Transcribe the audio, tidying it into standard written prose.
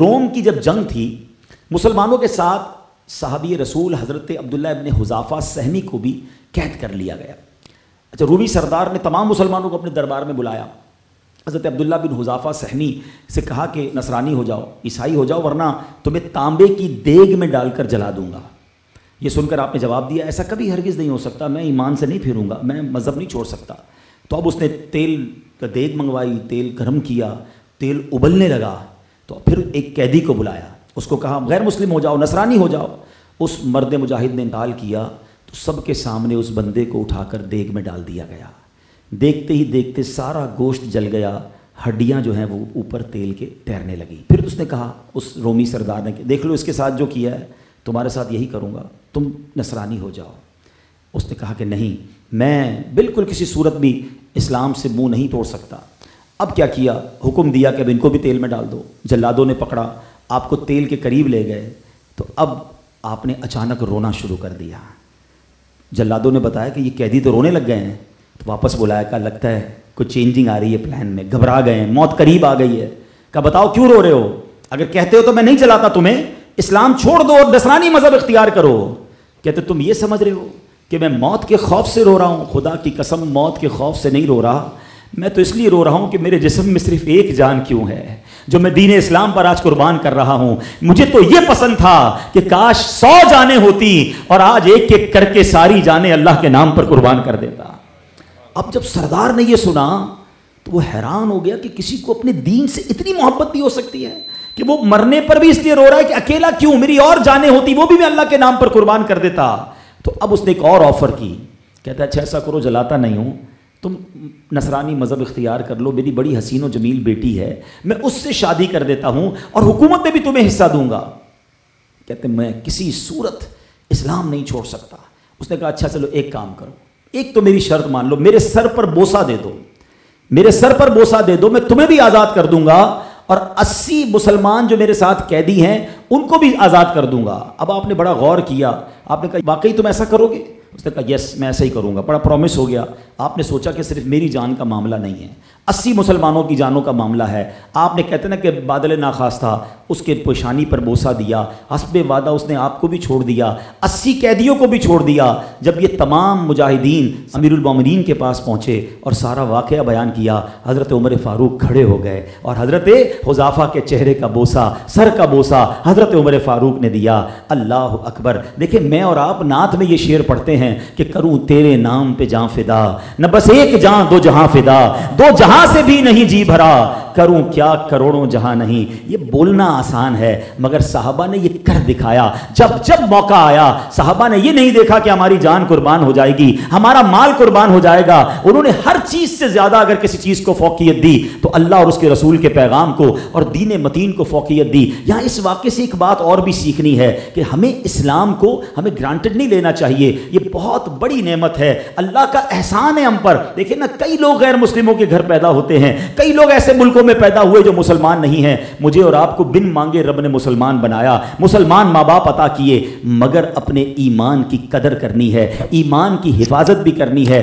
روم کی جب جنگ تھی مسلمانوں کے ساتھ صحابی رسول حضرت عبداللہ ابن حذافہ سہمی کو بھی قید کر لیا گیا. اچھا رومی سردار نے تمام مسلمانوں کو اپنے دربار میں بلایا. حضرت عبداللہ بن حذافہ سہمی سے کہا کہ نصرانی ہو جاؤ, عیسائی ہو جاؤ, ورنہ تمہیں تانبے کی دیگ میں ڈال کر جلا دوں گا. یہ سن کر آپ نے جواب دیا ایسا کبھی ہرگز نہیں ہو سکتا, میں ایمان سے نہیں پھروں گا, میں مذہب نہیں چھوڑ سکتا. تو اب اس نے تیل کا دیگ منگوائی, تیل گرم کیا, تیل ابلنے لگا, تو پھر ایک قیدی کو بلایا, اس کو کہا غیر مسلم ہو جاؤ, نصرانی ہو جاؤ. اس مرد مجاہد نے انتقال کیا تو سب کے سامنے اس بندے کو اٹھا کر دیگ میں ڈال دیا گیا. دیکھتے ہی دیکھتے سارا گوشت جل گیا, ہڈیاں جو ہیں وہ اوپر تیل کے تیرنے لگی. پھر اس نے کہا اس رومی سردار نے کہ دیکھ لو اس کے ساتھ جو کیا ہے, تمہارے ساتھ یہی کروں گا, تم نصرانی ہو جاؤ. اس نے کہا کہ نہیں, میں بالکل کسی صورت بھی اسلام سے منہ نہیں توڑ سکتا. اب کیا کیا, حکم دیا کہ اب ان کو بھی تیل میں ڈال دو. جلادوں نے پکڑا, آپ کو تیل کے قریب لے گئے, تو اب آپ نے اچانک رونا شروع کر دیا. جلادوں نے بتایا کہ یہ قیدی تو رونے لگ گئے ہیں, تو واپس بلایا, کہا لگتا ہے کوئی چینجنگ آ رہی ہے پلان میں, گھبرا گئے ہیں, موت قریب آ گئی ہے. کہا بتاؤ کیوں رو رہے ہو, اگر کہتے ہو تو میں نہیں چلاتا تمہیں, اسلام چھوڑ دو اور نصرانی مذہب اختیار کرو. کہتے تم یہ سمجھ رہے ہو کہ میں موت کے خوف سے رو رہا ہوں؟ خدا کی قسم موت کے خوف سے نہیں رو رہا, میں تو اس لیے رو رہا ہوں کہ میرے جسم میں صرف ایک جان کیوں ہے جو میں دین اسلام پر آج قربان کر رہا ہوں. مجھے تو یہ پسند تھا کہ کاش 100 جانیں ہوتی اور آج ایک ایک کر کے ساری جانیں اللہ کے نام پر قربان کر دیتا. اب جب سردار نے یہ سنا تو وہ حیران ہو گیا کہ کسی کو اپنے دین سے اتنی محبت بھی ہو سکتی ہے کہ وہ مرنے پر بھی اس لیے رو رہا ہے کہ اکیلا کیوں, میری اور جانیں ہوتی وہ بھی میں اللہ کے نام پر قربان کر دیتا. تو اب اس نے ایک اور آفر کی, کہتا ہے اچھا ایسا کرو, جلاتا نہیں ہوں, تم نصرانی مذہب اختیار کر لو, میری بڑی حسین و جمیل بیٹی ہے, میں اس سے شادی کر دیتا ہوں اور حکومت میں بھی تمہیں حصہ دوں گا. کہتے میں کسی صورت اسلام نہیں چھوڑ سکتا. اس نے کہا اچھا چلو ایک کام کرو, ایک تو میری شرط مان لو, میرے سر پر بوسہ دے دو, میرے سر پر بوسہ دے دو, میں تمہیں بھی آزاد کر دوں گا اور 80 مسلمان جو میرے ساتھ قیدی ہیں ان کو بھی آزاد کر دوں گا. اب آپ نے بڑا غور کیا, آپ نے کہا واقعی تم ایسا کرو گے؟ اس نے کہا یس میں ایسا ہی کروں گا. بڑا پرومس ہو گیا. آپ نے سوچا کہ صرف میری جان کا معاملہ نہیں ہے, 80 مسلمانوں کی جانوں کا معاملہ ہے. آپ نے کہتے نا کہ بادل ناخواستہ اس کے پیشانی پر بوسہ دیا, حسب وعدہ اس نے آپ کو بھی چھوڑ دیا, 80 قیدیوں کو بھی چھوڑ دیا. جب یہ تمام مجاہدین امیر المومنین کے پاس پہنچے اور سارا واقعہ بیان کیا, حضرت عمر فاروق کھڑے ہو گئے اور حضرت حذافہ کے چہرے کا بوسہ, سر کا بوسہ حضرت عمر فاروق نے دیا. اللہ اکبر. دیکھیں میں اور آپ نعت میں یہ شعر پڑھتے ہیں کہ کروں تیرے نام پہ جاں فدا, نہ بس ایک جاں دو جہاں فدا, دو جہاں سے بھی نہیں جی بھرا, کروں کیا کروڑوں جہاں نہیں. یہ بولنا آسان ہے مگر صحابہ نے یہ کر دکھایا. جب جب موقع آیا صحابہ نے یہ نہیں دیکھا کہ ہماری جان قربان ہو جائے گی, ہمارا مال قربان ہو جائے گا. انہوں نے ہر چیز سے زیادہ اگر کسی چیز کو فوقیت دی تو اللہ اور اس کے رسول کے پیغام کو اور دین متین کو فوقیت دی. یہاں اس واقعے سے ایک بات اور بھی سیکھنی ہے کہ ہمیں اسلام کو ہمیں گرانٹڈ نہیں لینا چاہیے. یہ بہت بڑی نعمت ہے, اللہ کا احسان ہے ہم پر. دیکھیں نا کئی لوگ غیر مسلموں کے گھر پیدا ہوتے ہیں, کئی لوگ ایسے ملکوں میں پیدا ہوئے جو مسلمان نہیں ہیں. مجھے اور آپ کو بن مانگے رب نے مسلمان بنایا, مسلمان ماں باپ عطا کیے, مگر اپنے ایمان کی قدر کرنی ہے, ایمان کی حفاظت بھی کرنی ہے.